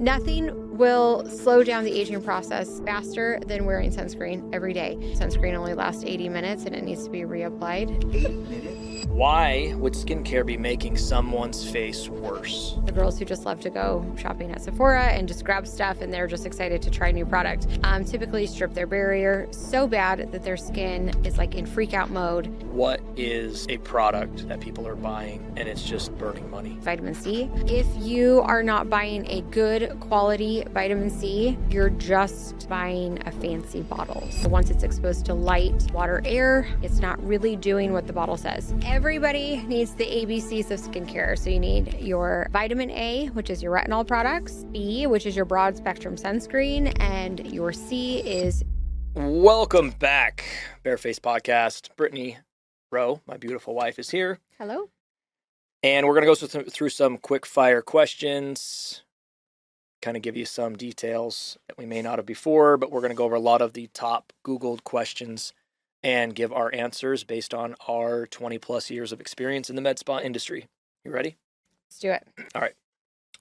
Nothing will slow down the aging process faster than wearing sunscreen every day. Sunscreen only lasts 80 minutes and it needs to be reapplied. 8 minutes? Why would skincare be making someone's face worse? The girls who just love to go shopping at Sephora and just grab stuff and they're just excited to try new product typically strip their barrier so bad that their skin is like in freak out mode. What is a product that people are buying and it's just burning money? Vitamin C. If you are not buying a good quality vitamin C, you're just buying a fancy bottle. So once it's exposed to light, water, air, it's not really doing what the bottle says. Everybody needs the ABCs of skincare. So you need your vitamin A, which is your retinol products, B, which is your broad spectrum sunscreen, and your C is... Welcome back, Bareface Podcast. Brittany Roe, my beautiful wife, is here. Hello. And we're going to go through some quick fire questions, kind of give you some details that we may not have before, but we're going to go over a lot of the top Googled questions and give our answers based on our 20 plus years of experience in the med spa industry. You ready? Let's do it. All right.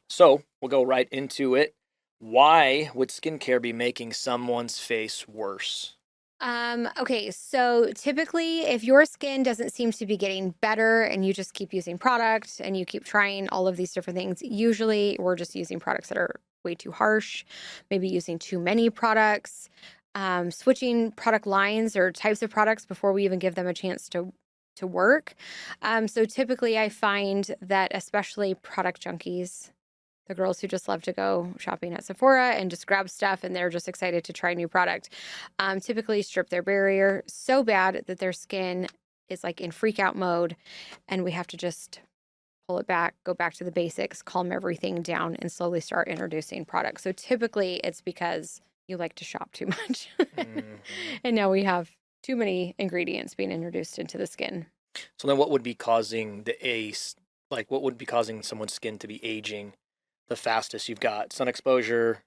So we'll go right into it. Why would skincare be making someone's face worse? Okay, so typically if your skin doesn't seem to be getting better and you just keep using product and you keep trying all of these different things, usually we're just using products that are way too harsh, maybe using too many products, switching product lines or types of products before we even give them a chance to work. So typically I find that especially product junkies, the girls who just love to go shopping at Sephora and just grab stuff and they're just excited to try new product, typically strip their barrier so bad that their skin is like in freak out mode and we have to just pull it back, go back to the basics, calm everything down and slowly start introducing products. So typically it's because you like to shop too much. And now we have too many ingredients being introduced into the skin. So then what would be causing what would be causing someone's skin to be aging the fastest? You've got sun exposure,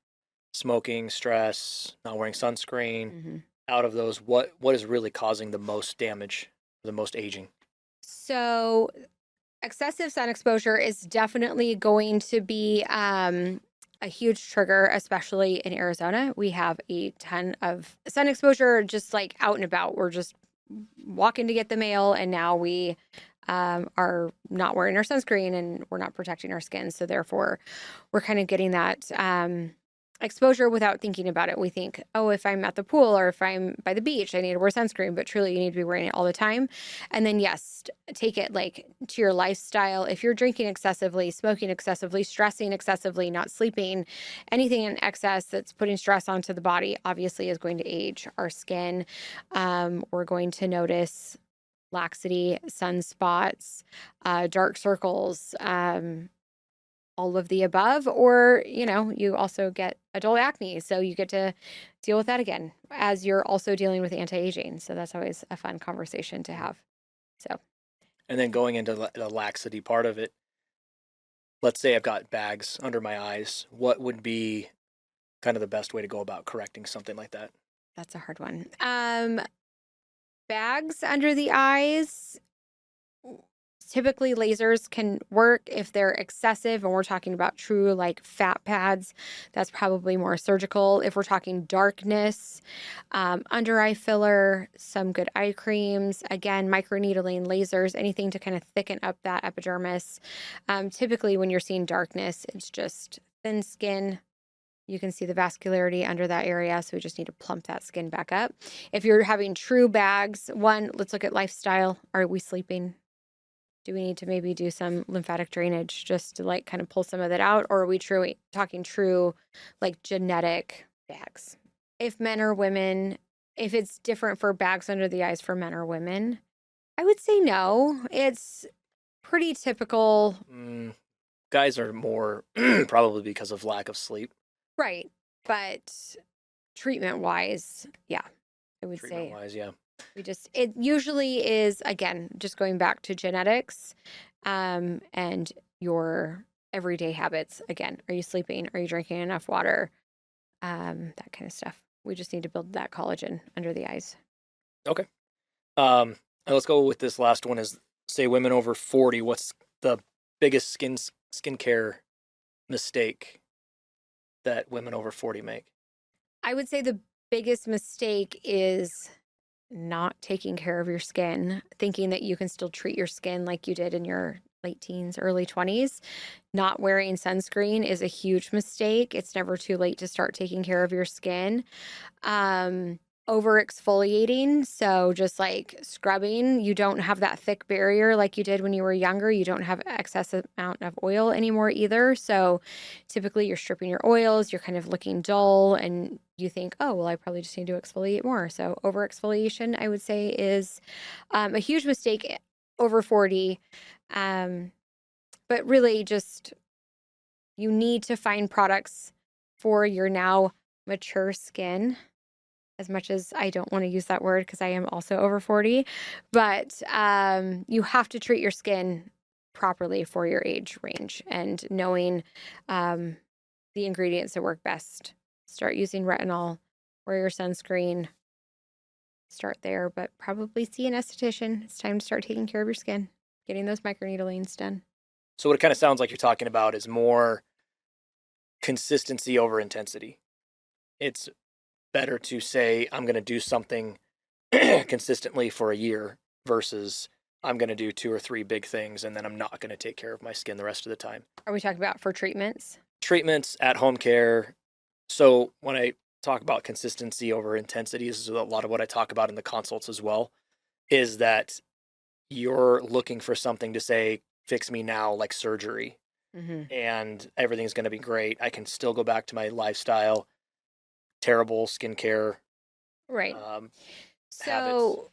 smoking, stress, not wearing sunscreen. Mm-hmm. Out of those, what is really causing the most damage, the most aging? So excessive sun exposure is definitely going to be a huge trigger, especially in Arizona. We have a ton of sun exposure just like out and about. We're just walking to get the mail and now we are not wearing our sunscreen and we're not protecting our skin. So therefore, we're kind of getting that exposure without thinking about it. We think, oh, if I'm at the pool or if I'm by the beach, I need to wear sunscreen, but truly you need to be wearing it all the time. And then yes, take it like to your lifestyle. If you're drinking excessively, smoking excessively, stressing excessively, not sleeping, anything in excess that's putting stress onto the body obviously is going to age our skin. We're going to notice laxity, sunspots, dark circles, all of the above, or, you also get adult acne. So you get to deal with that again as you're also dealing with anti-aging. So that's always a fun conversation to have. So. And then going into the laxity part of it, let's say I've got bags under my eyes. What would be kind of the best way to go about correcting something like that? That's a hard one. Bags under the eyes, typically lasers can work if they're excessive and we're talking about true like fat pads. That's probably more surgical. If we're talking darkness, under eye filler, some good eye creams, again, microneedling, lasers, anything to kind of thicken up that epidermis. Typically when you're seeing darkness, it's just thin skin. You can see the vascularity under that area, so we just need to plump that skin back up. If you're having true bags, let's look at lifestyle. Are we sleeping? Do we need to maybe do some lymphatic drainage just to like kind of pull some of that out? Or are we talking true like genetic bags? If men or women, if it's different for bags under the eyes for men or women, I would say no. It's pretty typical. Guys are more probably because of lack of sleep. Right. But treatment-wise, yeah, I would say. Treatment-wise, yeah. It usually is, again, just going back to genetics and your everyday habits. Again, are you sleeping? Are you drinking enough water? That kind of stuff. We just need to build that collagen under the eyes. Okay. Let's go with this last one is, say, women over 40. What's the biggest skincare mistake that women over 40 make? I would say the biggest mistake is not taking care of your skin, thinking that you can still treat your skin like you did in your late teens, early 20s. Not wearing sunscreen is a huge mistake. It's never too late to start taking care of your skin. Um, Over exfoliating, so just like scrubbing, you don't have that thick barrier like you did when you were younger. You don't have excess amount of oil anymore either. So typically you're stripping your oils, you're kind of looking dull, and you think, oh, well, I probably just need to exfoliate more. So over exfoliation, I would say, is a huge mistake over 40. Um, but really just you need to find products for your now mature skin, as much as I don't want to use that word because I am also over 40, but you have to treat your skin properly for your age range, and knowing um, the ingredients that work best. Start using retinol, wear your sunscreen, start there, but probably see an esthetician. It's time to start taking care of your skin, getting those microneedlings done. So what it kind of sounds like you're talking about is more consistency over intensity. It's better to say, I'm going to do something consistently for a year versus I'm going to do 2 or 3 big things and then I'm not going to take care of my skin the rest of the time. Are we talking about for treatments? Treatments, at home care. So when I talk about consistency over intensity, this is a lot of what I talk about in the consults as well, is that you're looking for something to say, fix me now, like surgery, Mm-hmm. and everything's going to be great. I can still go back to my lifestyle, terrible skincare Right. habits. So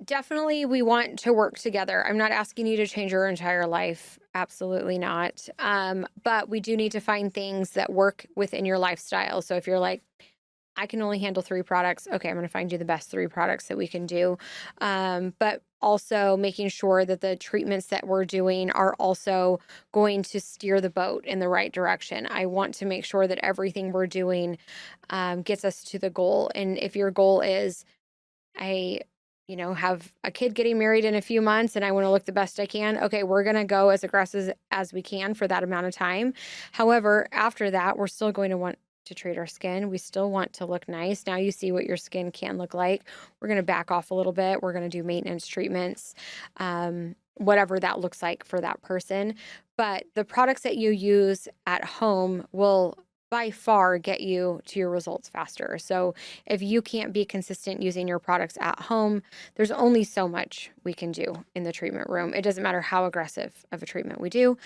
definitely we want to work together. I'm not asking you to change your entire life. Absolutely not. But we do need to find things that work within your lifestyle. So if you're like, I can only handle 3 products. Okay, I'm going to find you the best 3 products that we can do. But also making sure that the treatments that we're doing are also going to steer the boat in the right direction. I want to make sure that everything we're doing gets us to the goal. And if your goal is, I, have a kid getting married in a few months and I want to look the best I can. Okay, we're going to go as aggressive as we can for that amount of time. However, after that, we're still going to want to treat our skin. We still want to look nice. Now you see what your skin can look like. We're going to back off a little bit. We're going to do maintenance treatments, whatever that looks like for that person. But the products that you use at home will by far get you to your results faster. So if you can't be consistent using your products at home, there's only so much we can do in the treatment room. It doesn't matter how aggressive of a treatment we do.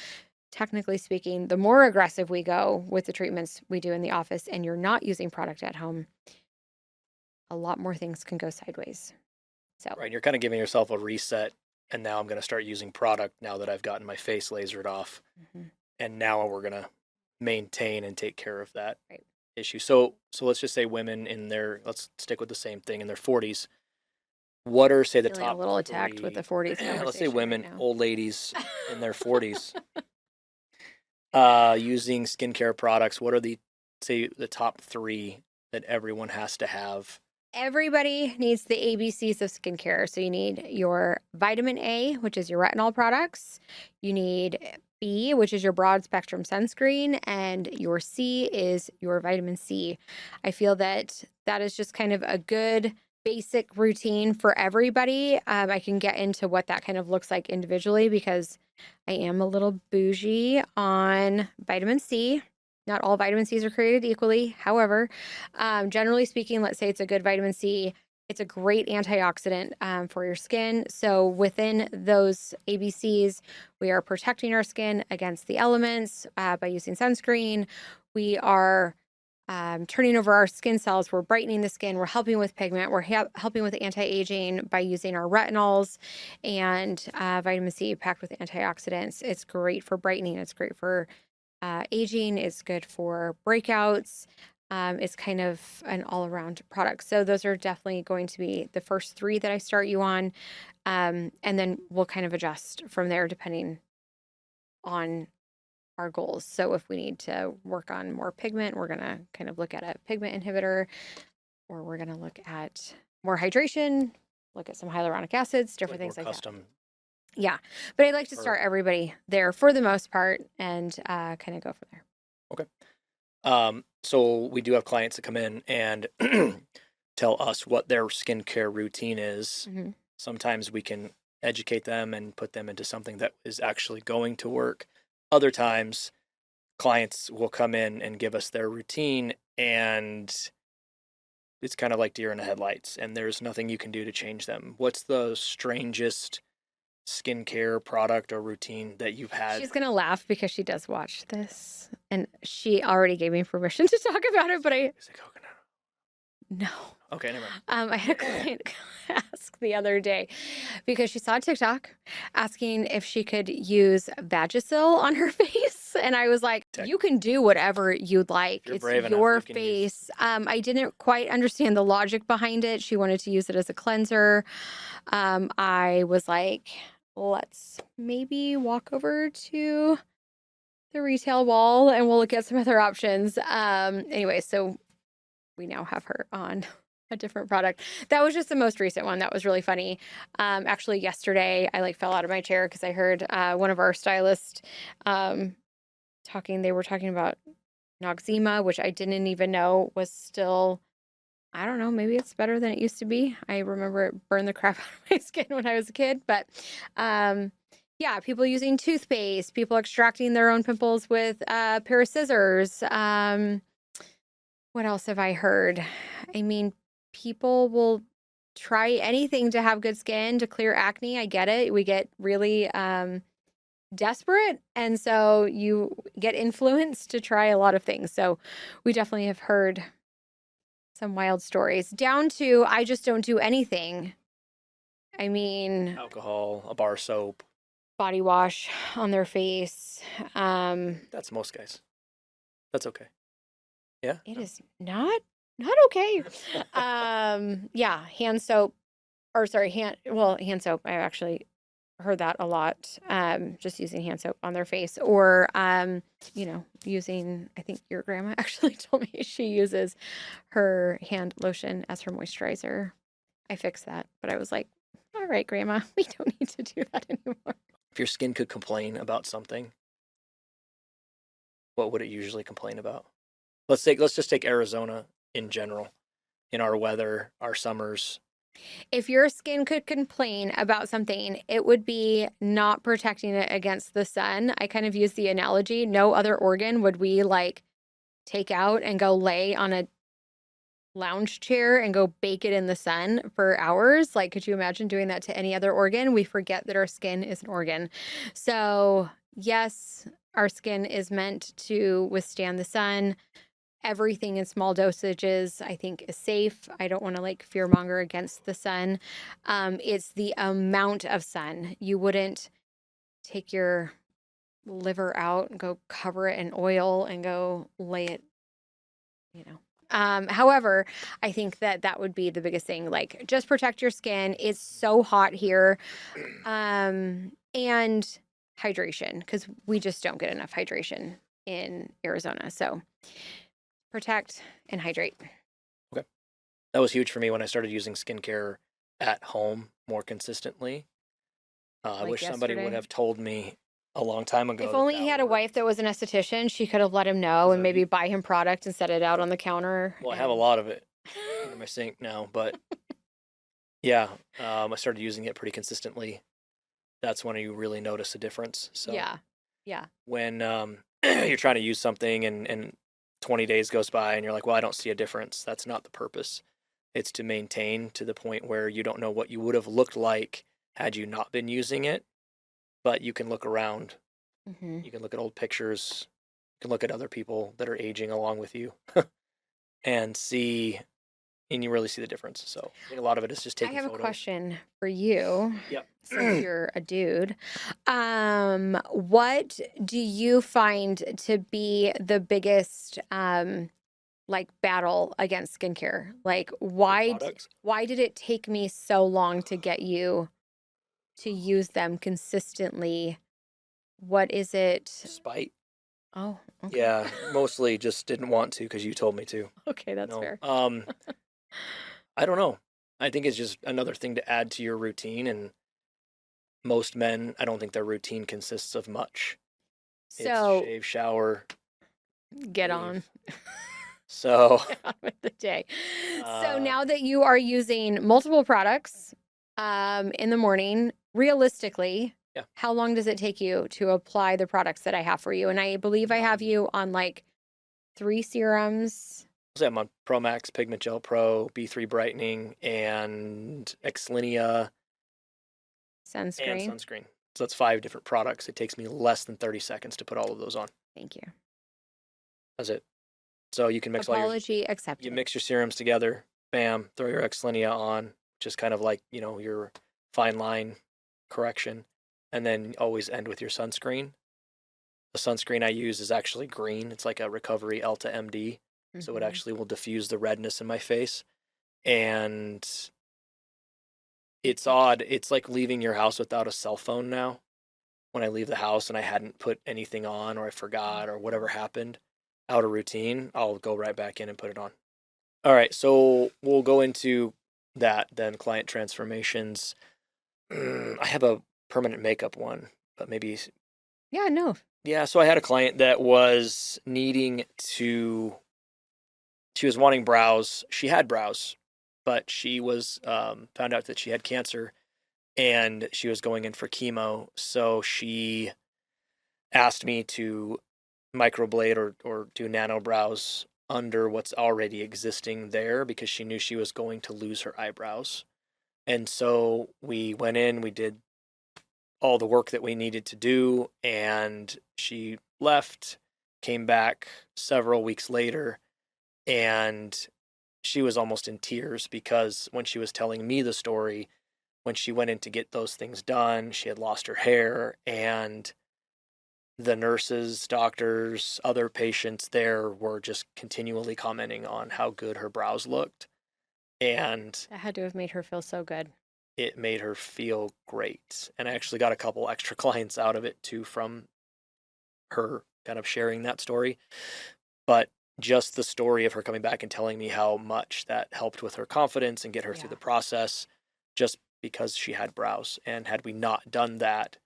Technically speaking, the more aggressive we go with the treatments we do in the office and you're not using product at home, a lot more things can go sideways. So, Right, you're kind of giving yourself a reset, and now I'm going to start using product now that I've gotten my face lasered off, mhm, and now we're going to maintain and take care of that right. issue. So let's just say women in their, let's stick with the same thing, in their 40s. What are, say, the Feeling a top little attacked with the 3? 40s Let's say conversation women, right now. old ladies in their 40s, using skincare products. What are the top 3 that everyone has to have? Everybody needs the ABCs of skincare. So you need your vitamin A, which is your retinol products. You need B, which is your broad spectrum sunscreen, and your C is your vitamin C. I feel that that is just kind of a good basic routine for everybody. I can get into what that kind of looks like individually because I am a little bougie on vitamin C. Not all vitamin C's are created equally. However, generally speaking, let's say it's a good vitamin C. It's a great antioxidant for your skin. So within those ABCs, we are protecting our skin against the elements by using sunscreen. We are turning over our skin cells. We're brightening the skin. We're helping with pigment. We're helping with anti-aging by using our retinols and vitamin C packed with antioxidants. It's great for brightening. It's great for aging. Is good for breakouts. It's kind of an all-around product. So those are definitely going to be the first 3 that I start you on. And then we'll kind of adjust from there depending on our goals. So if we need to work on more pigment, we're going to kind of look at a pigment inhibitor, or we're going to look at more hydration, look at some hyaluronic acids, different Like more things like that. custom. Yeah. But I'd like to Or- start everybody there for the most part and kind of go from there. Okay. So we do have clients that come in and tell us what their skincare routine is. Hmm. Sometimes we can educate them and put them into something that is actually going to work. Other times, clients will come in and give us their routine, and it's kind of like deer in the headlights, and there's nothing you can do to change them. What's the strangest skincare product or routine that you've had? She's gonna laugh because she does watch this, and she already gave me permission to talk about it, but Is it coconut? no. Okay, never mind. I had a client ask the other day because she saw TikTok asking if she could use Vagisil on her face. And I was like, you can do whatever you'd like. You're It's brave enough, your you can use- face. I didn't quite understand the logic behind it. She wanted to use it as a cleanser. I was like, let's maybe walk over to the retail wall and we'll look at some other options. Anyway, so we now have her on a different product. That was just the most recent one. That was really funny. Actually, yesterday I like fell out of my chair because I heard one of our stylists talking. They were talking about Noxzema, which I didn't even know was still. I don't know. Maybe it's better than it used to be. I remember it burned the crap out of my skin when I was a kid, but yeah, people using toothpaste, people extracting their own pimples with a pair of scissors. What else have I heard? I mean, people will try anything to have good skin, to clear acne. I get it. We get really desperate. And so you get influenced to try a lot of things. So we definitely have heard some wild stories down to I just don't do anything. I mean, Alcohol, a bar soap. body wash on their face. That's most guys. That's okay. Yeah. It is not okay. Yeah, hand soap or sorry, hand soap. I actually heard that a lot. Just using hand soap on their face or using I think your grandma actually told me she uses her hand lotion as her moisturizer. I fixed that, but I was like, all right, grandma, we don't need to do that anymore. If your skin could complain about something, what would it usually complain about? Let's just take Arizona in general. In our weather, our summers. If your skin could complain about something, it would be not protecting it against the sun. I kind of use the analogy, no other organ would we like take out and go lay on a lounge chair and go bake it in the sun for hours. Like, could you imagine doing that to any other organ? We forget that our skin is an organ. So, yes, our skin is meant to withstand the sun. Everything in small dosages, I think, is safe. I don't want to like fearmonger against the sun. It's the amount of sun. You wouldn't take your liver out and go cover it in oil and go lay it, you know. However, I think that that would be the biggest thing. Like, just protect your skin. It's so hot here. And hydration, because we just don't get enough hydration in Arizona. So protect and hydrate. Okay. That was huge for me when I started using skincare at home more consistently. I Like wish somebody would yesterday. have told me a long time ago. If that only that he had a worked. wife that was an esthetician, she could have let him know 'Cause and maybe buy him product and set it out on the counter. Well, I have a lot of it under my sink now, but yeah, I started using it pretty consistently. That's when you really notice a difference. So Yeah. Yeah. when you're trying to use something and 20 days goes by and you're like, well, I don't see a difference. That's not the purpose. It's to maintain to the point where you don't know what you would have looked like had you not been using it, but you can look around. Hmm. You can look at old pictures. You can look at other people that are aging along with you and see, and you really see the difference. So I think a lot of it is just I taking have a photos. question for you. Yep. Since you're a dude, what do you find to be the biggest like battle against skincare? Like Products. why did it take me so long to get you to use them consistently? What is it? Spite. Oh, okay. Yeah, mostly just didn't want to because you told me to. Okay, that's No. fair. I don't know. I think it's just another thing to add to your routine, and most men, I don't think their routine consists of much. It's So shave, shower, Get leave. on. So, Get on with the day. So uh, now that you are using multiple products in the morning, realistically, yeah. how long does it take you to apply the products that I have for you? And I believe I have Um, you on like 3 serums, I'm on Pro Max Pigment Gel Pro, B3 Brightening, and Xlinia and sunscreen. sunscreen. So that's 5 different products. It takes me less than 30 seconds to put all of those on. Thank you. That's it. So you can mix Apology you accepted. mix your serums together, bam, throw your Xlinia on, just kind of like, your fine line correction, and then always end with your sunscreen. The sunscreen I use is actually green. It's like a Recovery Elta MD. So it Mhm. actually will diffuse the redness in my face. And it's odd. It's like leaving your house without a cell phone now. When I leave the house and I hadn't put anything on or I forgot or whatever happened out of routine, I'll go right back in and put it on. All right, so we'll go into that then, client transformations. I have a permanent makeup one, but maybe, Yeah, no. yeah. So I had a client that was needing to, she was wanting brows. She had brows, but she was found out that she had cancer and she was going in for chemo. So she asked me to microblade or do nano brows under what's already existing there because she knew she was going to lose her eyebrows. And so we went in, we did all the work that we needed to do, and she left, came back several weeks later, and she was almost in tears because when she was telling me the story, when she went in to get those things done, she had lost her hair, and the nurses, doctors, other patients there were just continually commenting on how good her brows looked. And That had to have made her feel so good. it made her feel great. And I actually got a couple extra clients out of it too from her kind of sharing that story. But just the story of her coming back and telling me how much that helped with her confidence and get her through Yeah. the process just because she had brows. And had we not done that,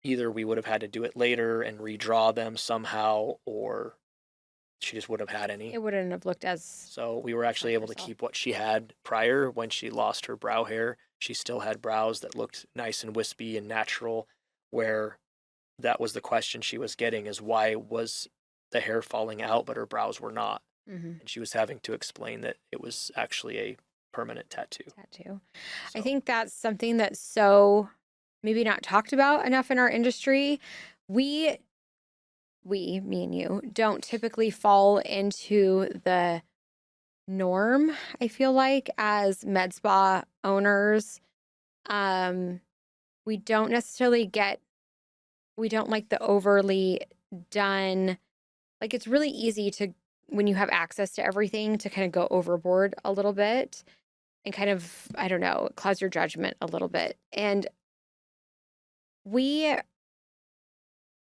either we would have had to do it later and redraw them somehow, or she just wouldn't have had any. It wouldn't have looked as So we were like actually able to herself. keep what she had prior when she lost her brow hair. She still had brows that looked nice and wispy and natural, where that was the question she was getting is why was the hair falling out, but her brows were not. Mhm. And she was having to explain that it was actually a permanent tattoo. Tattoo. I So, think that's something that's so maybe not talked about enough in our industry. We me and you, don't typically fall into the norm, I feel like, as med spa owners. Um, we don't necessarily get, we don't like the overly done, like it's really easy to, when you have access to everything, to kind of go overboard a little bit and kind of, I don't know, clouds your judgment a little bit. And we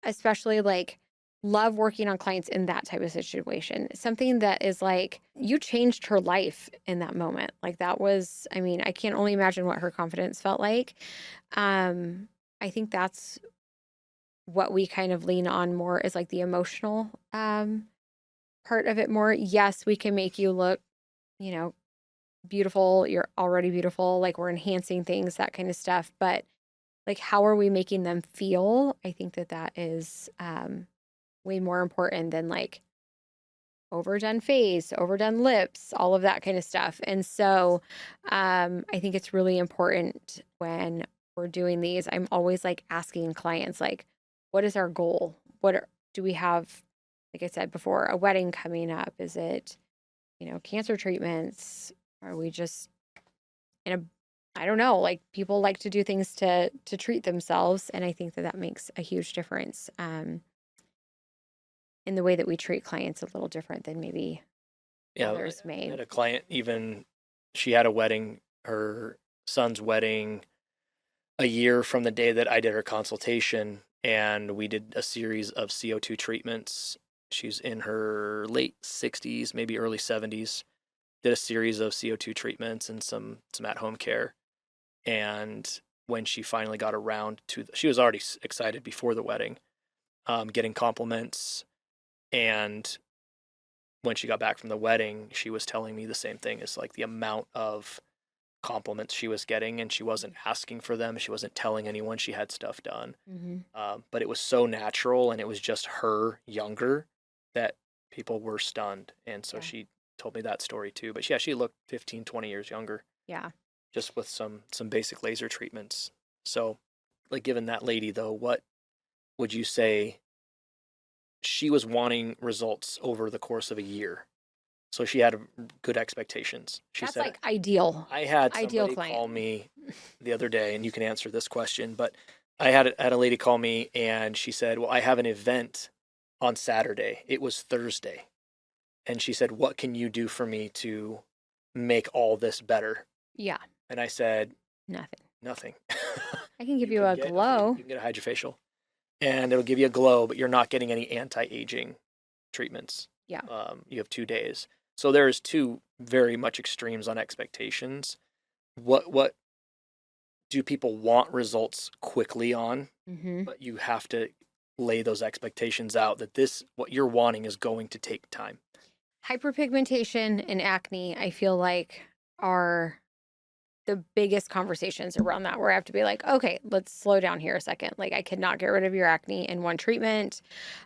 especially like love working on clients in that type of situation. Something that is like you changed her life in that moment. Like that was, I mean, I can only imagine what her confidence felt like. Um, I think that's what we kind of lean on more is like the emotional part of it more. Yes, we can make you look, you know, beautiful. You're already beautiful. Like we're enhancing things, that kind of stuff. But like, how are we making them feel? I think that that is way more important than like overdone face, overdone lips, all of that kind of stuff. And so I think it's really important when we're doing these. I'm always like asking clients, like, what is our goal? Do we have, like I said before, a wedding coming up? Is it, cancer treatments? Are we just in a, I don't know, like people like to do things to treat themselves. And I think that that makes a huge difference. In the way that we treat clients a little different than maybe yeah, others I may. had a client, even she had a wedding, her son's wedding, a year from the day that I did her consultation, and we did a series of CO2 treatments. She's in her late 60s, maybe early 70s. Did a series of CO2 treatments and some at-home care. And when she finally got around to, she was already excited before the wedding, getting compliments. And when she got back from the wedding, she was telling me the same thing. It's like the amount of compliments she was getting, and she wasn't asking for them. She wasn't telling anyone she had stuff done. Mm-hmm. But it was so natural, and it was just her younger, that people were stunned. And so Yeah. she told me that story too. But yeah, she looked 15, 20 years younger Yeah. just with some basic laser treatments. So, like, given that lady though, what would you say? She was wanting results over the course of a year. So she had good expectations. She That's said, like ideal I had ideal somebody client. call me the other day, and you can answer this question, but I had a lady call me, and she said, well, I have an event on Saturday. It was Thursday. And she said, what can you do for me to make all this better? Yeah. And I said, Nothing. nothing. I can give you can a get glow. you can get a hydrofacial, and it'll give you a glow, but you're not getting any anti-aging treatments. Yeah. You have 2 days. So there's two very much extremes on expectations. What do people want results quickly on? Mm-hmm. But you have to lay those expectations out that this, what you're wanting, is going to take time. Hyperpigmentation and acne, I feel like, are the biggest conversations around that, where I have to be like, okay, let's slow down here a second. Like, I cannot get rid of your acne in one treatment.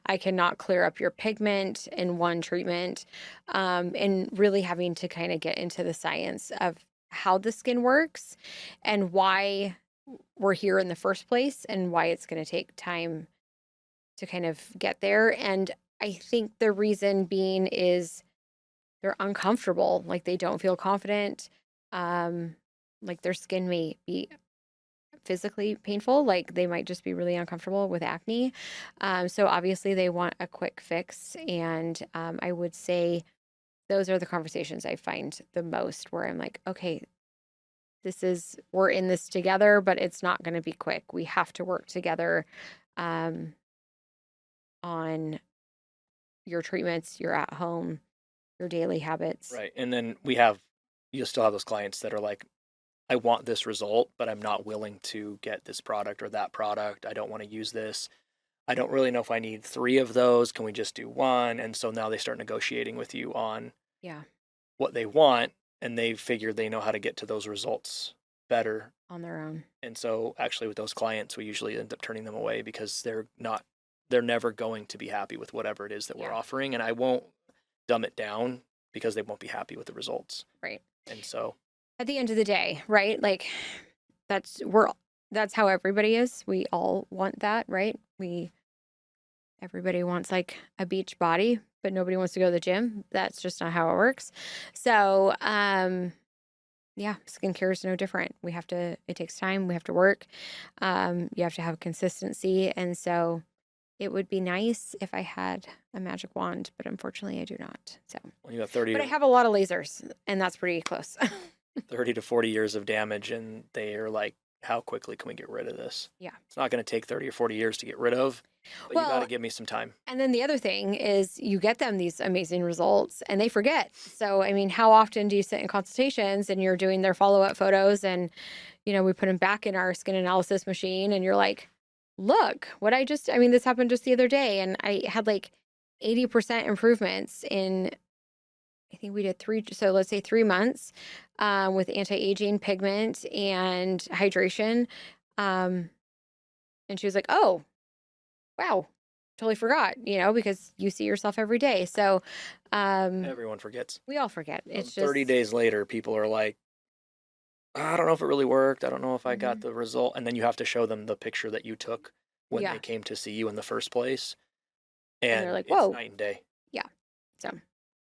I cannot clear up your pigment in one treatment. And really having to kind of get into the science of how the skin works and why we're here in the first place and why it's going to take time to kind of get there. And I think the reason being is they're uncomfortable, like they don't feel confident. Like their skin may be physically painful, like they might just be really uncomfortable with acne. So obviously they want a quick fix. And I would say those are the conversations I find the most, where I'm like, okay, we're in this together, but it's not going to be quick. We have to work together on your treatments, your at home, your daily habits. Right. And then you'll still have those clients that are like, I want this result, but I'm not willing to get this product or that product. I don't want to use this. I don't really know if I need 3 of those. Can we just do one? And so now they start negotiating with you on Yeah, what they want, and they figure they know how to get to those results better. on their own. And so actually with those clients, we usually end up turning them away because they're never going to be happy with whatever it is that we're Yeah. offering. And I won't dumb it down because they won't be happy with the results. Right. And so, At the end of the day, right? Like that's how everybody is. We all want that, right? Everybody wants like a beach body, but nobody wants to go to the gym. That's just not how it works. So, yeah, skincare is no different. It takes time. We have to work. You have to have consistency. And so it would be nice if I had a magic wand, but unfortunately I do not. So, when you have 30 but I have a lot of lasers, and that's pretty close. 30 to 40 years of damage, and they are like, how quickly can we get rid of this? Yeah. It's not going to take 30 or 40 years to get rid of, but you got to Well, give me some time. and then the other thing is you get them these amazing results and they forget. So, I mean, how often do you sit in consultations and you're doing their follow-up photos, and, we put them back in our skin analysis machine and you're like, look, this happened just the other day, and I had like 80% improvements in, I think we did so let's say 3 months, with anti-aging, pigment, and hydration. Um, and she was like, oh, wow, totally forgot, because you see yourself every day. So, Everyone forgets. we all forget. It's just 30 days later, people are like, I don't know if it really worked. I don't know if I got Mhm. the result. And then you have to show them the picture that you took when Yeah. they came to see you in the first place. And And they're like, it's whoa. night and day. Yeah.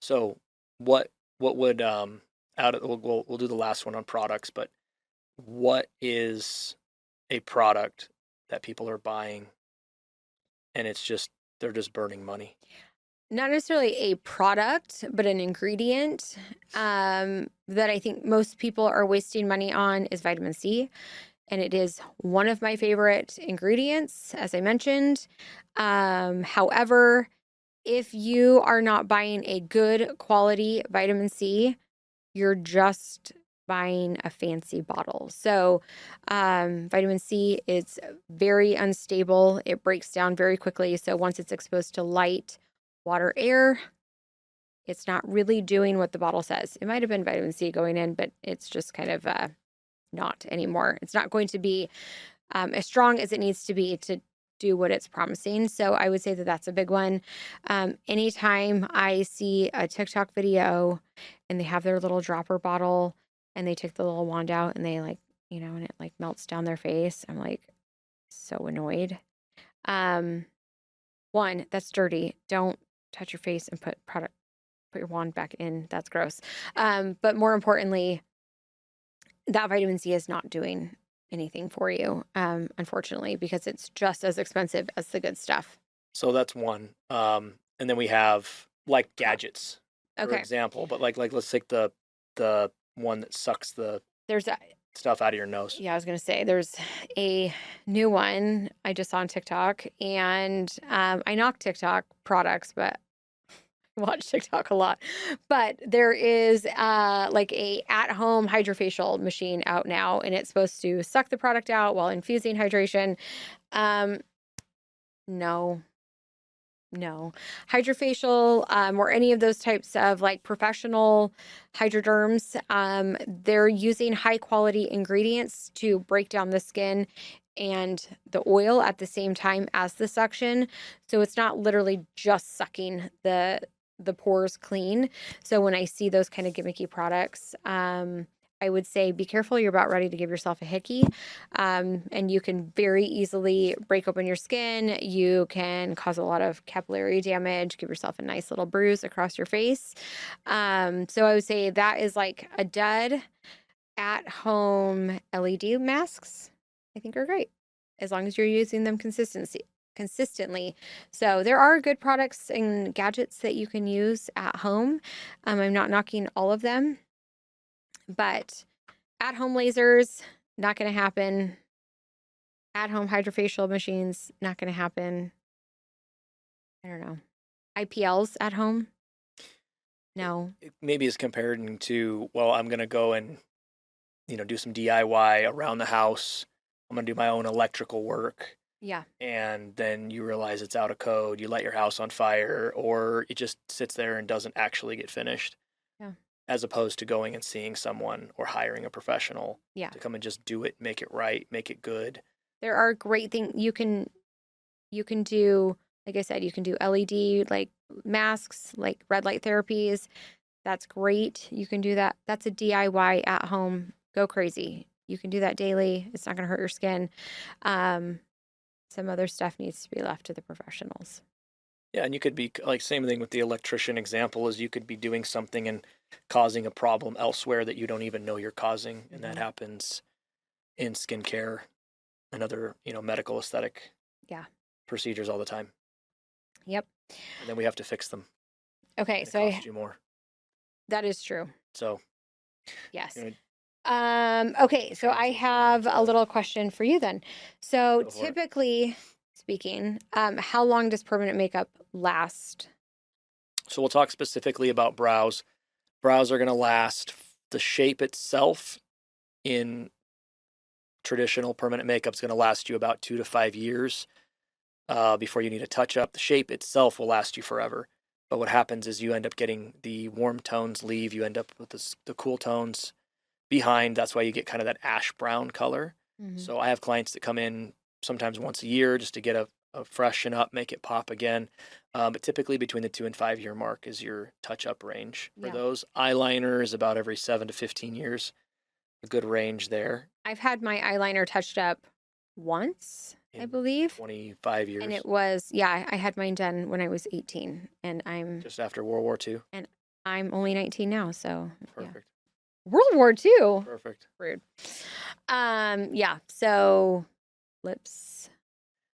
So what would we'll do the last one on products, but what is a product that people are buying and they're just burning money? Not necessarily a product, but an ingredient that I think most people are wasting money on is vitamin C. And it is one of my favorite ingredients, as I mentioned. However, if you are not buying a good quality vitamin C, you're just buying a fancy bottle. So, vitamin C is very unstable. It breaks down very quickly. So, once it's exposed to light water, air, it's not really doing what the bottle says. It might have been vitamin C going in, but it's just kind of not anymore. It's not going to be as strong as it needs to be to do what it's promising. So I would say that that's a big one. Anytime I see a TikTok video and they have their little dropper bottle and they take the little wand out and they like, and it like melts down their face, I'm like so annoyed. One, that's dirty. Don't touch your face and put your wand back in. That's gross. But more importantly, that vitamin C is not doing anything for you, unfortunately, because it's just as expensive as the good stuff. So that's one. And then we have like gadgets, for Okay. example. But like let's take the one that sucks the There's a, stuff out of your nose. yeah, I was going to say there's a new one I just saw on TikTok, and I knock TikTok products, but watch TikTok a lot. But there is like a at-home hydrofacial machine out now, and it's supposed to suck the product out while infusing hydration. No. No. Hydrofacial, or any of those types of like professional hydroderms, they're using high quality ingredients to break down the skin and the oil at the same time as the suction. So it's not literally just sucking the pores clean. So when I see those kind of gimmicky products, I would say be careful. You're about ready to give yourself a hickey. And you can very easily break open your skin. You can cause a lot of capillary damage, give yourself a nice little bruise across your face. So I would say that is like a dud. At home LED masks, I think are great as long as you're using them consistently. So there are good products and gadgets that you can use at home. I'm not knocking all of them, but at home lasers, not going to happen. At home hydrofacial machines, not going to happen. I don't know. IPLs at home? No. Maybe it's compared to, well, I'm going to go and, do some DIY around the house. I'm going to do my own electrical work. Yeah. And then you realize it's out of code. You light your house on fire, or it just sits there and doesn't actually get finished. Yeah. As opposed to going and seeing someone or hiring a professional to come and just do it, make it right, make it good. There are great things you can do. Like I said, you can do LED like masks, like red light therapies. That's great. You can do that. That's a DIY at home. Go crazy. You can do that daily. It's not going to hurt your skin. Some other stuff needs to be left to the professionals. Yeah, and you could be like, same thing with the electrician example, is you could be doing something and causing a problem elsewhere that you don't even know you're causing, and that happens in skincare and other, medical aesthetic procedures all the time. Yep. And then we have to fix them. Okay, so it costs you more. That is true. So yes. Okay, so I have a little question for you then. So typically speaking, how long does permanent makeup last? So we'll talk specifically about brows. Brows are going to last. The shape itself in traditional permanent makeup is going to last you about 2 to 5 years before you need a touch up. The shape itself will last you forever. But what happens is you end up getting the warm tones leave. You end up with the cool tones behind. That's why you get kind of that ash brown color. Mm-hmm. So I have clients that come in sometimes once a year just to get a freshen up, make it pop again. But typically between the 2 and 5 year mark is your touch up range for those. Eyeliner is about every 7 to 15 years. A good range there. I've had my eyeliner touched up once, I believe. 25 years. And it was, I had mine done when I was 18, and I'm just after World War II. And I'm only 19 now, so perfect. Yeah. World War II. Perfect. Rude. So lips.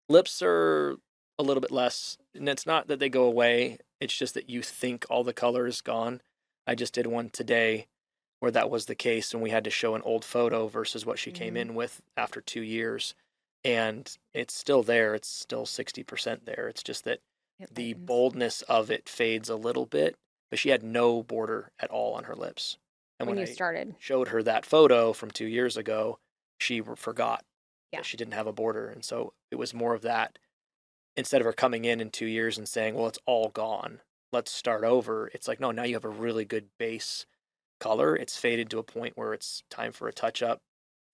Lips are a little bit less, and it's not that they go away. It's just that you think all the color is gone. I just did one today where that was the case, and we had to show an old photo versus what she came in with after 2 years. And it's still there. It's still 60% there. It's just that the boldness of it fades a little bit, but she had no border at all on her lips. And when you showed her that photo from 2 years ago, she forgot that she didn't have a border. And so it was more of that instead of her coming in 2 years and saying, well, it's all gone, let's start over. It's like, no, now you have a really good base color. It's faded to a point where it's time for a touch up,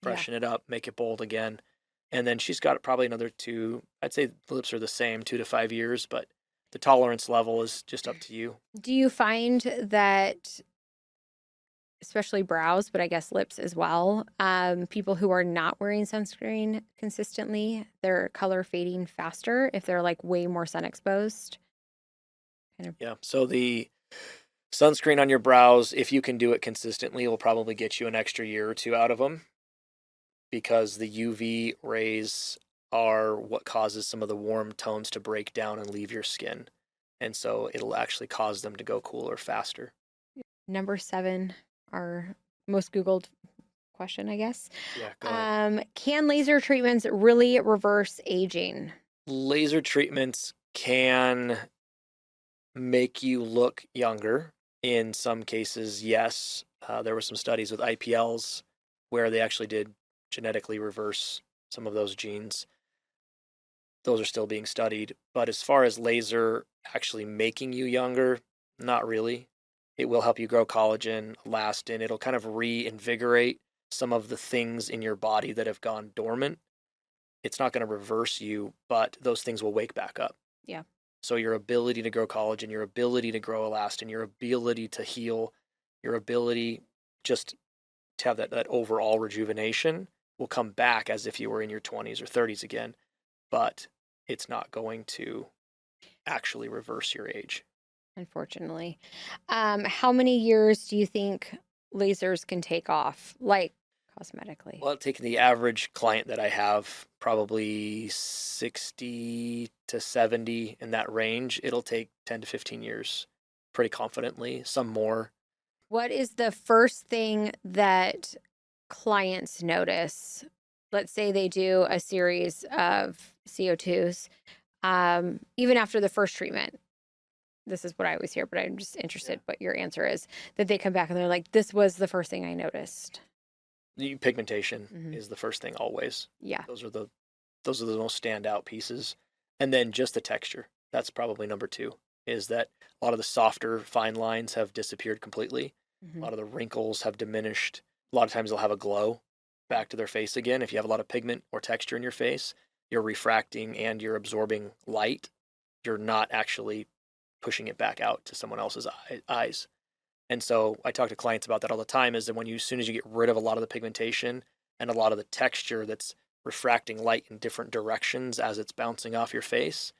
Yeah. freshen it up, make it bold again. And then she's got probably another I'd say the lips are the same, 2 to 5 years, but the tolerance level is just up to you. Do you find that, especially brows, but I guess lips as well, people who are not wearing sunscreen consistently, their color fading faster if they're like way more sun exposed? Kind of. Yeah. So the sunscreen on your brows, if you can do it consistently, will probably get you an extra year or two out of them, because the UV rays are what causes some of the warm tones to break down and leave your skin. And so it'll actually cause them to go cooler faster. Number 7, our most Googled question, I guess. Yeah, go ahead. Can laser treatments really reverse aging? Laser treatments can make you look younger. In some cases, yes. There were some studies with IPLs where they actually did genetically reverse some of those genes. Those are still being studied. But as far as laser actually making you younger, not really. It will help you grow collagen, elastin. It'll kind of reinvigorate some of the things in your body that have gone dormant. It's not going to reverse you, but those things will wake back up. Yeah. So your ability to grow collagen, your ability to grow elastin, your ability to heal, your ability just to have that overall rejuvenation will come back as if you were in your 20s or 30s again, but it's not going to actually reverse your age. Unfortunately. How many years do you think lasers can take off, like cosmetically? Well, taking the average client that I have, probably 60 to 70 in that range, it'll take 10 to 15 years pretty confidently, some more. What is the first thing that clients notice? Let's say they do a series of CO2s, even after the first treatment. This is what I always hear, but I'm just interested what your answer is. That they come back and they're like, this was the first thing I noticed. The pigmentation Mhm. is the first thing always. Yeah. Those are the most standout pieces. And then just the texture. That's probably number 2, is that a lot of the softer fine lines have disappeared completely. A Mhm. lot of the wrinkles have diminished. A lot of times they'll have a glow back to their face again. If you have a lot of pigment or texture in your face, you're refracting and you're absorbing light. You're not actually pushing it back out to someone else's eyes. And so I talk to clients about that all the time, is that as soon as you get rid of a lot of the pigmentation and a lot of the texture that's refracting light in different directions as it's bouncing off your face,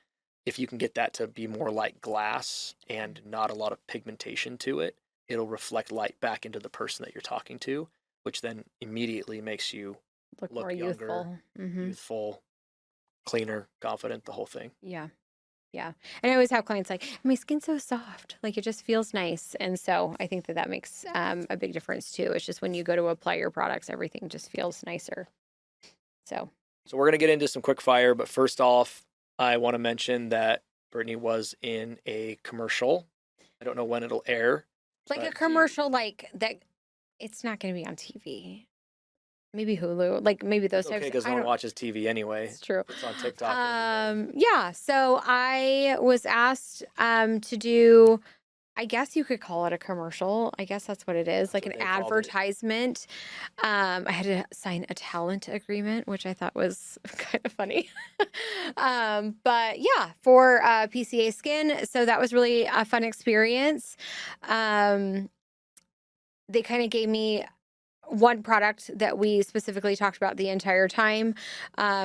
if you can get that to be more like glass and not a lot of pigmentation to it, it'll reflect light back into the person that you're talking to, which then immediately makes you Look more look younger, youthful. Hmm. youthful, cleaner, confident, the whole thing. Yeah. Yeah. And I always have clients like, my skin's so soft, like it just feels nice. And so I think that that makes a big difference too. It's just when you go to apply your products, everything just feels nicer. So, So we're going to get into some quick fire, but first off, I want to mention that Brittany was in a commercial. I don't know when it'll air, like a but commercial like that, it's not going to be on TV. Maybe Hulu, like maybe those it's okay types. because no I one don't. watches TV anyway. It's true. It's on TikTok and everything. Yeah. So I was asked to do, I guess you could call it a commercial. I guess that's what it is, That's like what an they called it. advertisement. I had to sign a talent agreement, which I thought was kind of funny. But yeah, for PCA Skin. So that was really a fun experience. Um, they kind of gave me one product that we specifically talked about the entire time,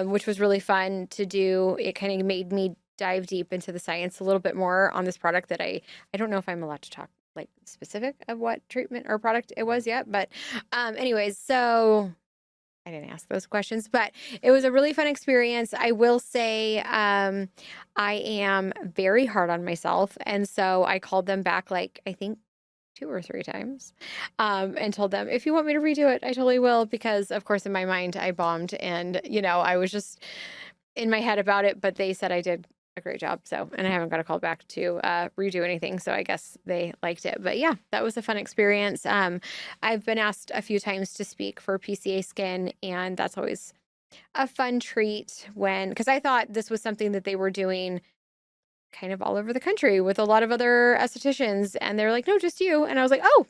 which was really fun to do. It kind of made me dive deep into the science a little bit more on this product that I don't know if I'm allowed to talk like specific of what treatment or product it was yet, but anyways, so I didn't ask those questions, but it was a really fun experience. I will say I am very hard on myself, and so I called them back like I think 2 or 3 times, and told them, if you want me to redo it, I totally will. Because, of course, in my mind, I bombed and, I was just in my head about it. But they said I did a great job. So, and I haven't got a call back to redo anything. So I guess they liked it. But yeah, that was a fun experience. I've been asked a few times to speak for PCA Skin, and that's always a fun treat because I thought this was something that they were doing kind of all over the country with a lot of other estheticians. And they're like, no, just you. And I was like, oh,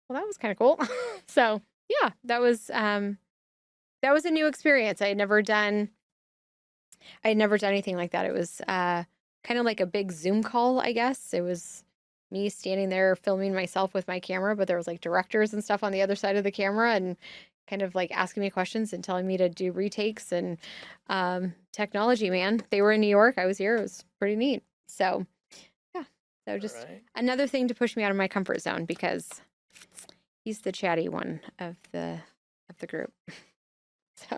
well, that was kind of cool. So yeah, that was a new experience. I had never done anything like that. It was kind of like a big Zoom call, I guess. It was me standing there filming myself with my camera, but there was like directors and stuff on the other side of the camera and kind of like asking me questions and telling me to do retakes and technology, man. They were in New York. I was here. It was pretty neat. So yeah. So just All right. another thing to push me out of my comfort zone because he's the chatty one of the group. So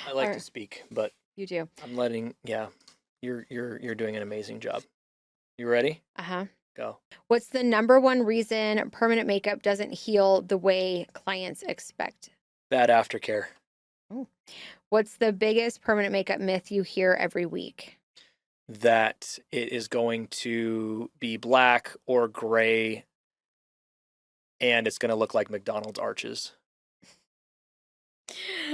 I like all to right, speak, but you do. yeah, you're doing an amazing job. You ready? Uh-huh. Go. What's the number one reason permanent makeup doesn't heal the way clients expect? Bad aftercare. Oh. What's the biggest permanent makeup myth you hear every week? That it is going to be black or gray and it's going to look like McDonald's arches.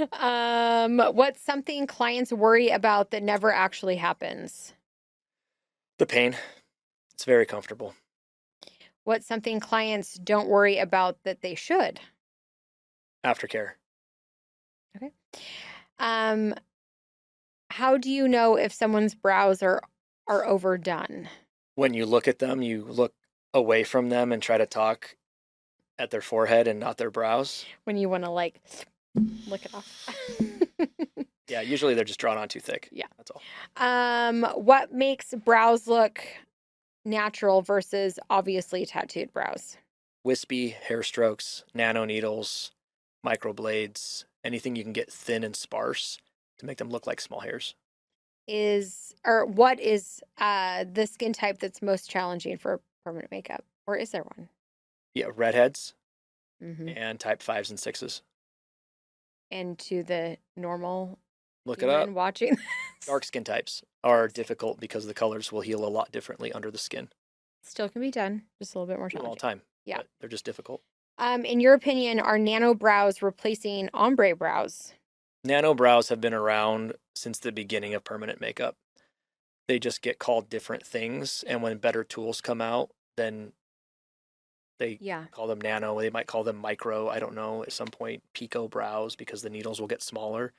What's something clients worry about that never actually happens? The pain. It's very comfortable. What's something clients don't worry about that they should? Aftercare. Okay. Um, how do you know if someone's brows are overdone? When you look at them, you look away from them and try to talk at their forehead and not their brows. When you want to like lick it off. Yeah, usually they're just drawn on too thick. Yeah. That's all. What makes brows look natural versus obviously tattooed brows? Wispy hair strokes, nano needles, microblades, anything you can get thin and sparse to make them look like small hairs. What is the skin type that's most challenging for permanent makeup? Or is there one? Yeah, redheads Mm-hmm. and type 5s and 6s. And to the normal Look it up. human watching Dark skin types are difficult because the colors will heal a lot differently under the skin. still can be done, just a little bit more Do them all challenging. the time. Yeah. But they're just difficult. In your opinion, are nano brows replacing ombre brows? Nano brows have been around since the beginning of permanent makeup. They just get called different things, and when better tools come out, then they Yeah. call them nano. They might call them micro. I don't know. At some point, pico brows because the needles will get smaller.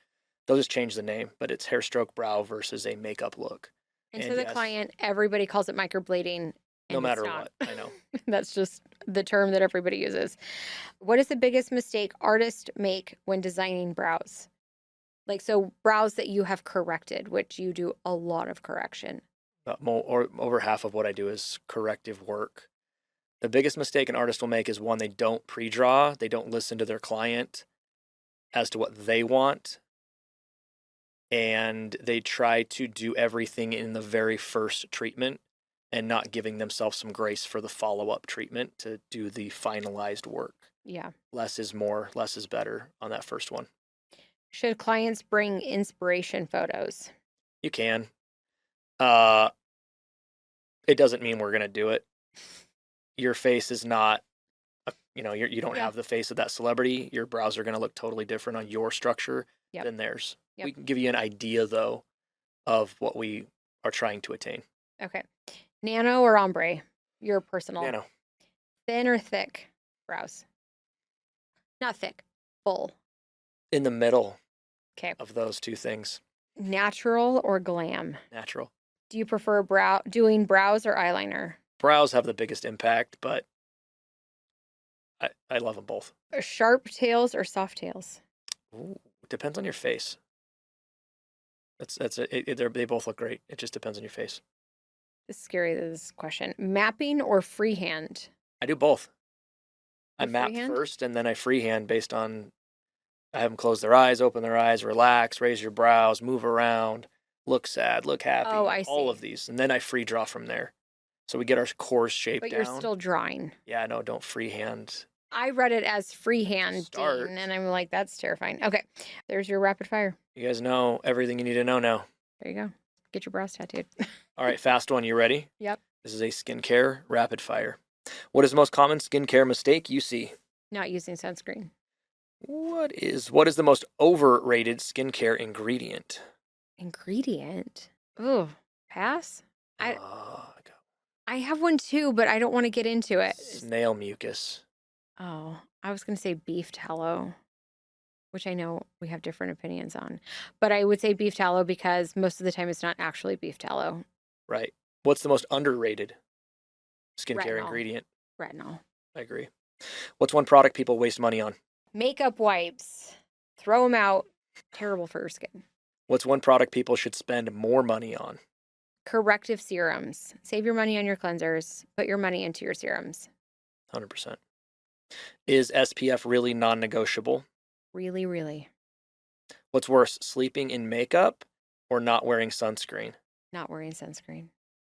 They'll just change the name, but it's hair stroke brow versus a makeup look. And And to the yes, client, everybody calls it microblading. no And it's matter not. what, I know. That's just the term that everybody uses. What is the biggest mistake artists make when designing brows? Like, so brows that you have corrected, which you do a lot of correction. Over half of what I do is corrective work. The biggest mistake an artist will make is one, they don't pre-draw. They don't listen to their client as to what they want. And they try to do everything in the very first treatment and not giving themselves some grace for the follow-up treatment to do the finalized work. Yeah. Less is more, less is better on that first one. Should clients bring inspiration photos? You can. It doesn't mean we're going to do it. Your face is not, you don't have the face of that celebrity. Your brows are going to look totally different on your structure than theirs. Yep. We can give you an idea, though, of what we are trying to attain. Okay. Nano or ombre? Your personal. Nano. Thin or thick brows? Not thick. Full. In the middle Okay. of those two things. Natural or glam? Natural. Do you prefer doing brows or eyeliner? Brows have the biggest impact, but I love them both. Sharp tails or soft tails? Ooh, depends on your face. They both look great. It just depends on your face. It's scary, this question. Mapping or freehand? I do both. I You map freehand? first and then I freehand based on, I have them close their eyes, open their eyes, relax, raise your brows, move around, look sad, look happy. Oh, I all see. of these. And then I free draw from there. So we get our core's shape But down. you're still drawing. Yeah, no, don't freehand. I read it as freehand, Start. and I'm like, that's terrifying. Okay, there's your rapid fire. You guys know everything you need to know now. There you go. Get your brows tattooed. All right, fast one. You ready? Yep. This is a skincare rapid fire. What is the most common skincare mistake you see? Not using sunscreen. What is the most overrated skincare ingredient? Ingredient. Oh, pass. I I got I have one too, but I don't want to get into it. snail mucus. Oh, I was going to say beef tallow, which I know we have different opinions on. But I would say beef tallow because most of the time it's not actually beef tallow. Right. What's the most underrated skincare Retinol. ingredient? Retinol. I agree. What's one product people waste money on? Makeup wipes. Throw them out. Terrible for your skin. What's one product people should spend more money on? Corrective serums. Save your money on your cleansers. Put your money into your serums. 100%. Is SPF really non-negotiable? Really, really. What's worse, sleeping in makeup or not wearing sunscreen? Not wearing sunscreen.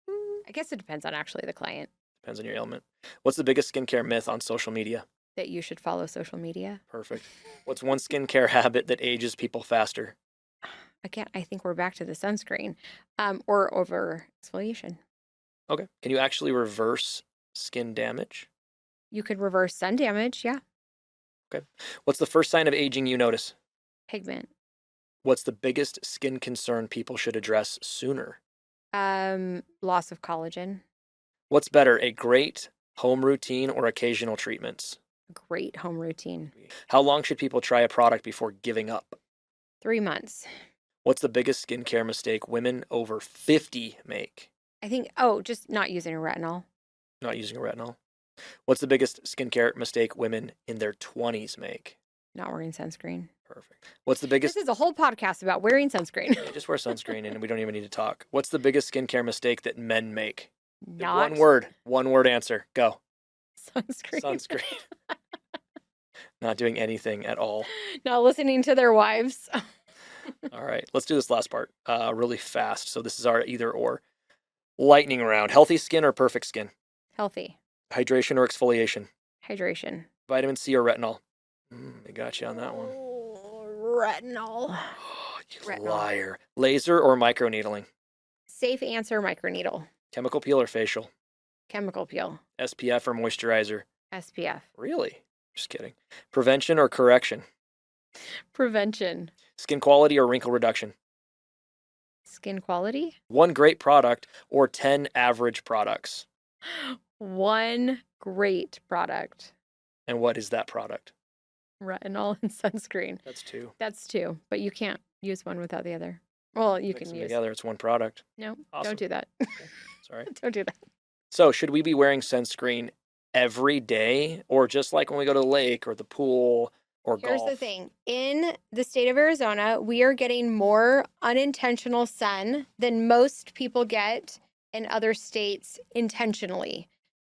I guess it depends on actually the client. Depends on your ailment. What's the biggest skincare myth on social media? That you should follow social media. Perfect. What's one skincare habit that ages people faster? Again, I think we're back to the sunscreen or over exfoliation. Okay. Can you actually reverse skin damage? You could reverse sun damage. Yeah. Okay. What's the first sign of aging you notice? Pigment. What's the biggest skin concern people should address sooner? Loss of collagen. What's better, a great home routine or occasional treatments? Great home routine. How long should people try a product before giving up? 3 months. What's the biggest skincare mistake women over 50 make? I think, just not using a retinol. Not using a retinol. What's the biggest skincare mistake women in their 20s make? Not wearing sunscreen. Perfect. What's the biggest? This is a whole podcast about wearing sunscreen. Yeah, just wear sunscreen and we don't even need to talk. What's the biggest skincare mistake that men make? Not One word answer. Go. sunscreen. Sunscreen. Not doing anything at all. Not listening to their wives. All right, let's do this last part really fast. So this is our either or. Lightning round. Healthy skin or perfect skin? Healthy. Hydration or exfoliation? Hydration. Vitamin C or retinol? I got you on that one. Retinol. You Retinol. liar. Laser or microneedling? Safe answer, microneedle. Chemical peel or facial? Chemical peel. SPF or moisturizer? SPF. Really? Just kidding. Prevention or correction? Prevention. Skin quality or wrinkle reduction? Skin quality. One great product or 10 average products? One great product. And what is that product? Retinol and sunscreen. That's two. That's two, but you can't use one without the other. Well, you Mix can them use. together. It's one product. No, Awesome. don't do that. Sorry. Don't do that. So should we be wearing sunscreen every day or just like when we go to the lake or the pool or Here's golf? the thing. In the state of Arizona, we are getting more unintentional sun than most people get in other states intentionally.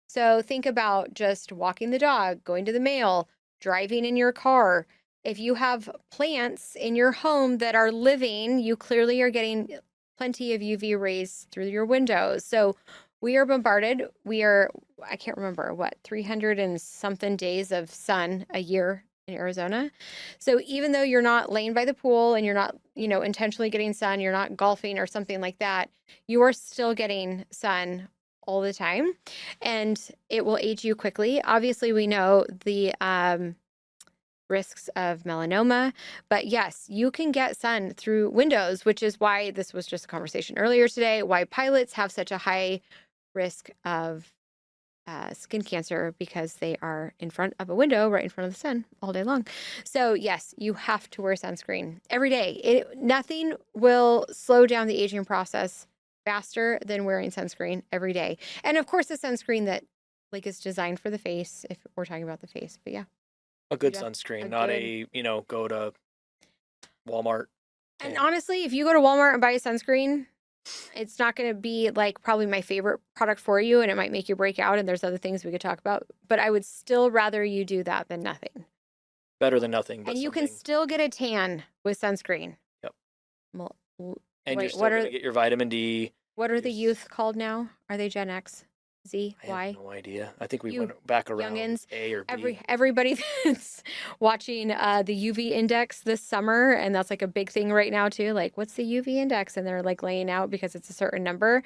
So think about just walking the dog, going to the mail, driving in your car. If you have plants in your home that are living, you clearly are getting plenty of UV rays through your windows. So we are bombarded. I can't remember 300 and something days of sun a year in Arizona. So even though you're not laying by the pool and you're not, intentionally getting sun, you're not golfing or something like that, you are still getting sun all the time, and it will age you quickly. Obviously, we know the risks of melanoma, but yes, you can get sun through windows, which is why this was just a conversation earlier today, why pilots have such a high risk of skin cancer, because they are in front of a window right in front of the sun all day long. So yes, you have to wear sunscreen every day. Nothing will slow down the aging process faster than wearing sunscreen every day. And of course, the sunscreen that is designed for the face, if we're talking about the face. But yeah. A good sunscreen, not go to Walmart. And honestly, if you go to Walmart and buy a sunscreen, it's not going to be probably my favorite product for you, and it might make you break out, and there's other things we could talk about, but I would still rather you do that than nothing. Better than nothing. And you can still get a tan with sunscreen. Yep. Well, and you're still going to get your vitamin D. What are the youth called now? Are they Gen X? Z? I Y? have no idea. I think we went back around youngins, A or B. Everybody that's watching the UV index this summer, and that's a big thing right now too. What's the UV index? And they're laying out because it's a certain number.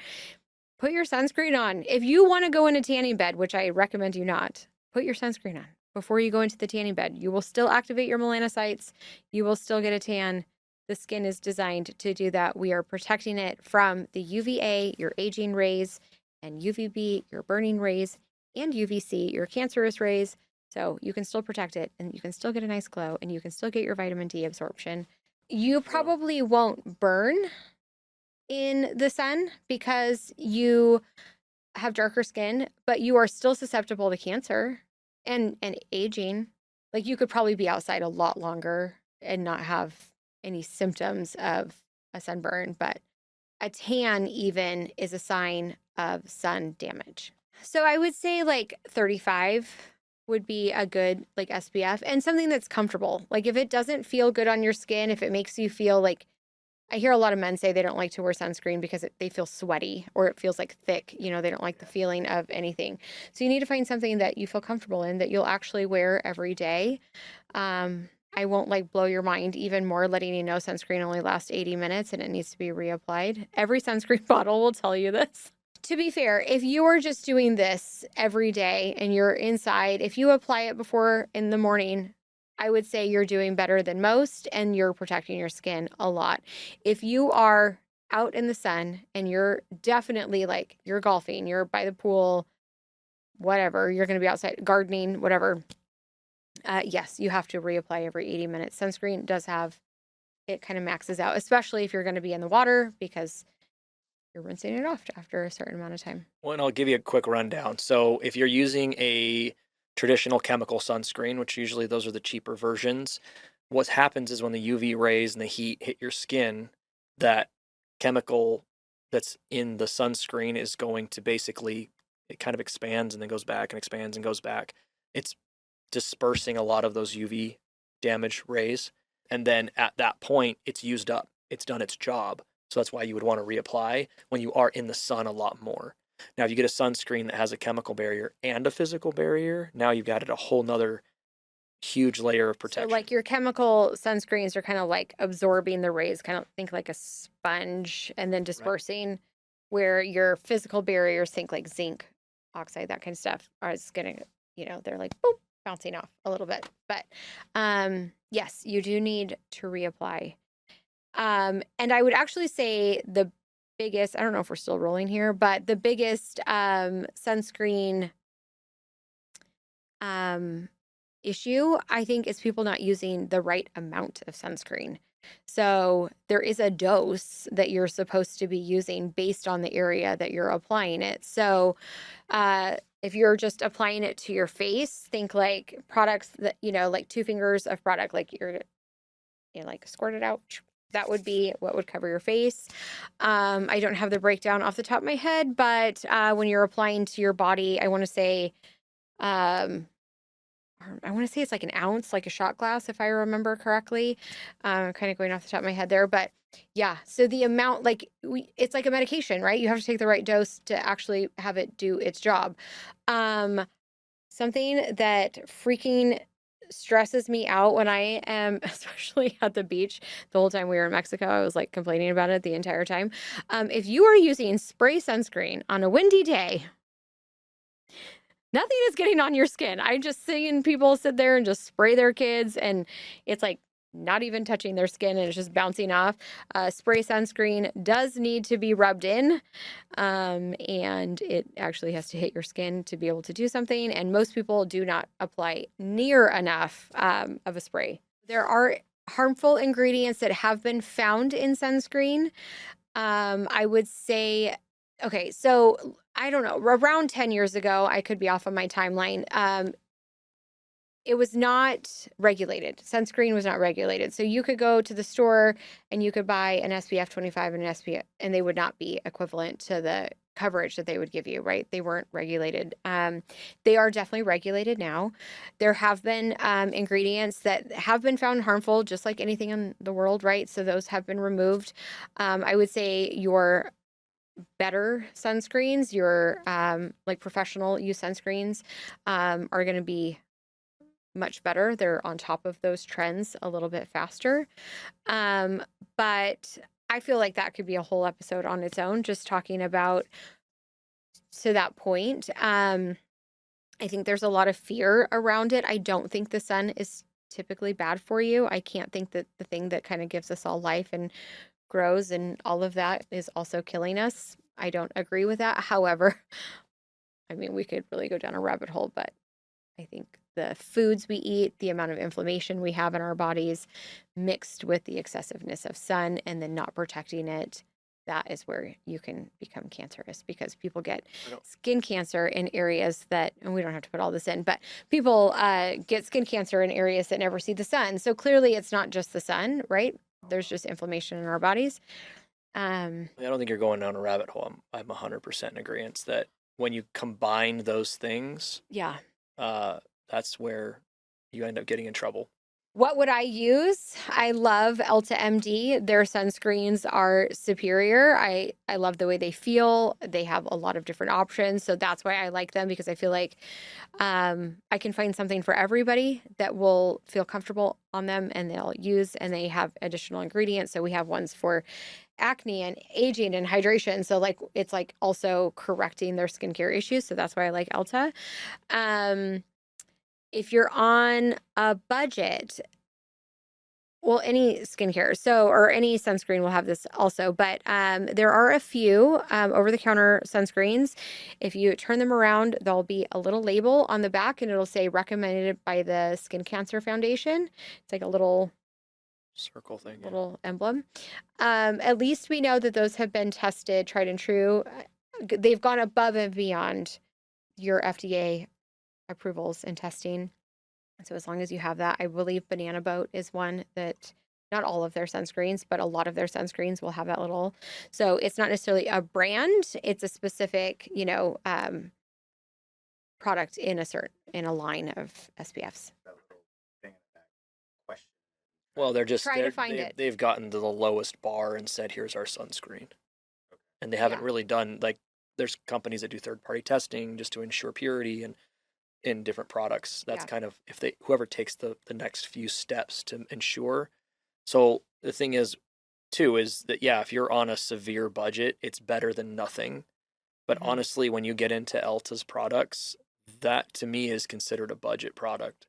Put your sunscreen on. If you want to go in a tanning bed, which I recommend you not, put your sunscreen on. before you go into the tanning bed. You will still activate your melanocytes. You will still get a tan. The skin is designed to do that. We are protecting it from the UVA, your aging rays, and UVB, your burning rays, and UVC, your cancerous rays. So you can still protect it, and you can still get a nice glow, and you can still get your vitamin D absorption. You probably won't burn in the sun because you have darker skin, but you are still susceptible to cancer and aging. Like you could probably be outside a lot longer and not have any symptoms of a sunburn, but a tan even is a sign of sun damage. So I would say like 35 would be a good like SPF, and something that's comfortable. Like if it doesn't feel good on your skin, if it makes you feel like, I hear a lot of men say they don't like to wear sunscreen because they feel sweaty or it feels like thick. You know, they don't like the feeling of anything. So you need to find something that you feel comfortable in, that you'll actually wear every day. I won't like blow your mind even more letting you know sunscreen only lasts 80 minutes and it needs to be reapplied. Every sunscreen bottle will tell you this. To be fair, if you are just doing this every day and you're inside, if you apply it before in the morning, I would say you're doing better than most and you're protecting your skin a lot. If you are out in the sun and you're definitely like you're golfing, you're by the pool, whatever, you're going to be outside gardening, whatever. Yes, you have to reapply every 80 minutes. Sunscreen does have, it kind of maxes out, especially if you're going to be in the water because you're rinsing it off after a certain amount of time. Well, and I'll give you a quick rundown. So if you're using a traditional chemical sunscreen, which usually those are the cheaper versions, what happens is when the UV rays and the heat hit your skin, that chemical that's in the sunscreen is going to basically, it kind of expands and then goes back and expands and goes back. It's dispersing a lot of those UV damage rays. And then at that point, it's used up. It's done its job. So that's why you would want to reapply when you are in the sun a lot more. Now, if you get a sunscreen that has a chemical barrier and a physical barrier, now you've got a whole nother huge layer of protection. So like your chemical sunscreens are kind of like absorbing the rays, kind of think like a sponge and then dispersing, right, where your physical barriers, think like zinc oxide, that kind of stuff, are gonna, you know, they're like boop, bouncing off a little bit. But yes, you do need to reapply. And I would actually say the biggest, I don't know if we're still rolling here, but the biggest sunscreen issue, I think, is people not using the right amount of sunscreen. So there is a dose that you're supposed to be using based on the area that you're applying it. So if you're just applying it to your face, think like products that, you know, like 2 fingers of product, like you're, you know, like squirt it out. That would be what would cover your face. I don't have the breakdown off the top of my head, but when you're applying to your body, I want to say it's like an ounce, like a shot glass, if I remember correctly. Kind of going off the top of my head there, but yeah. So the amount, like it's like a medication, right? You have to take the right dose to actually have it do its job. Something that freaking stresses me out when I am, especially at the beach, the whole time we were in Mexico, I was like complaining about it the entire time. If you are using spray sunscreen on a windy day, nothing is getting on your skin. I'm just seeing people sit there and just spray their kids and it's like not even touching their skin and it's just bouncing off. Spray sunscreen does need to be rubbed in and it actually has to hit your skin to be able to do something. And most people do not apply near enough of a spray. There are harmful ingredients that have been found in sunscreen. I would say, okay, so I don't know, around 10 years ago, I could be off on my timeline. It was not regulated. Sunscreen was not regulated. So you could go to the store and you could buy an SPF 25 and an SPF, and they would not be equivalent to the coverage that they would give you, right? They weren't regulated. They are definitely regulated now. There have been ingredients that have been found harmful, just like anything in the world, right? So those have been removed. I would say your better sunscreens, your like professional use sunscreens are going to be much better. They're on top of those trends a little bit faster. But I feel like that could be a whole episode on its own, just talking about to that point. I think there's a lot of fear around it. I don't think the sun is typically bad for you. I can't think that the thing that kind of gives us all life and grows and all of that is also killing us. I don't agree with that. However, I mean, we could really go down a rabbit hole, but I think the foods we eat, the amount of inflammation we have in our bodies, mixed with the excessiveness of sun and then not protecting it, that is where you can become cancerous, because people get skin cancer in areas that, and we don't have to put all this in, but people get skin cancer in areas that never see the sun. So clearly it's not just the sun, right? There's just inflammation in our bodies. I don't think you're going down a rabbit hole. I'm 100% in agreement that when you combine those things, Yeah. that's where you end up getting in trouble. What would I use? I love Elta MD. Their sunscreens are superior. I love the way they feel. They have a lot of different options. So that's why I like them, because I feel like I can find something for everybody that will feel comfortable on them and they'll use, and they have additional ingredients. So we have ones for acne and aging and hydration. So like it's like also correcting their skincare issues. So that's why I like Elta. If you're on a budget, well, any skincare, or any sunscreen will have this also, but there are a few over-the-counter sunscreens. If you turn them around, there'll be a little label on the back, and it'll say recommended by the Skin Cancer Foundation. It's like a little circle thing, little emblem. At least we know that those have been tested, tried and true. They've gone above and beyond your FDA approvals and testing. So as long as you have that, I believe Banana Boat is one that, not all of their sunscreens, but a lot of their sunscreens will have that little. So it's not necessarily a brand; it's a specific, product in a line of SPFs. Well, they're just Try to find it. they've gotten to the lowest bar and said, "Here's our sunscreen," and they haven't really done, like, there's companies that do third-party testing just to ensure purity and in different products. That's kind of, if whoever takes the next few steps to ensure. So the thing is too is that, yeah, if you're on a severe budget, it's better than nothing. But honestly, when you get into Elta's products, that to me is considered a budget product.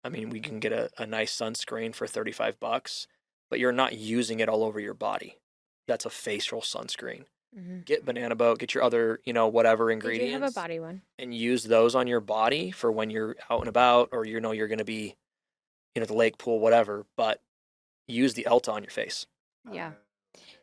I mean, we can get a nice sunscreen for $35, but you're not using it all over your body. That's a facial sunscreen. Get Banana Boat, get your other, whatever ingredients. They do have a body one. And use those on your body for when you're out and about, or you're going to be, at the lake, pool, whatever. But use the Elta on your face. Yeah.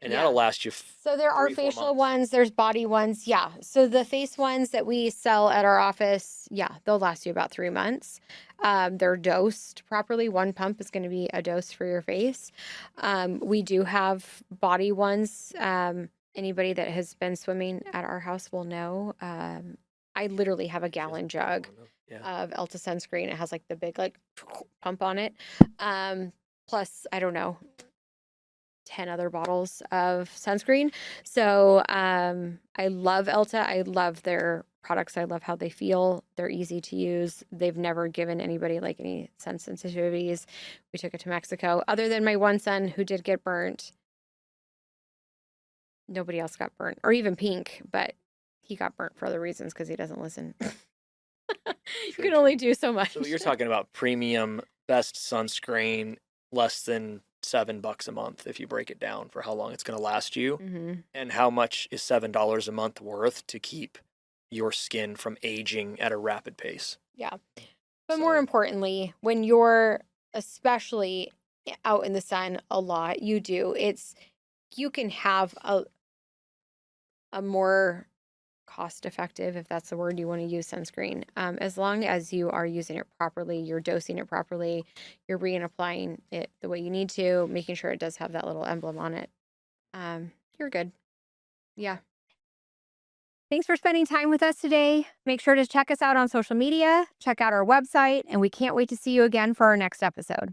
And that'll last you. So there are facial ones, there's body ones. Yeah. So the face ones that we sell at our office, they'll last you about 3 months. They're dosed properly. One pump is going to be a dose for your face. We do have body ones. Anybody that has been swimming at our house will know. I literally have a gallon jug of Elta sunscreen. It has like the big pump on it. Plus, I don't know, 10 other bottles of sunscreen. So I love Elta. I love their products. I love how they feel. They're easy to use. They've never given anybody like any sun sensitivities. We took it to Mexico. Other than my one son who did get burnt, nobody else got burnt, or even Pink, but he got burnt for other reasons because he doesn't listen. You can only do so much. So you're talking about premium, best sunscreen, less than $7 a month if you break it down for how long it's going to last you. And how much is $7 a month worth to keep your skin from aging at a rapid pace? Yeah. But more importantly, when you're especially out in the sun a lot, you can have a more cost-effective, if that's the word you want to use, sunscreen. As long as you are using it properly, you're dosing it properly, you're reapplying it the way you need to, making sure it does have that little emblem on it. You're good. Yeah. Thanks for spending time with us today. Make sure to check us out on social media, check out our website, and we can't wait to see you again for our next episode.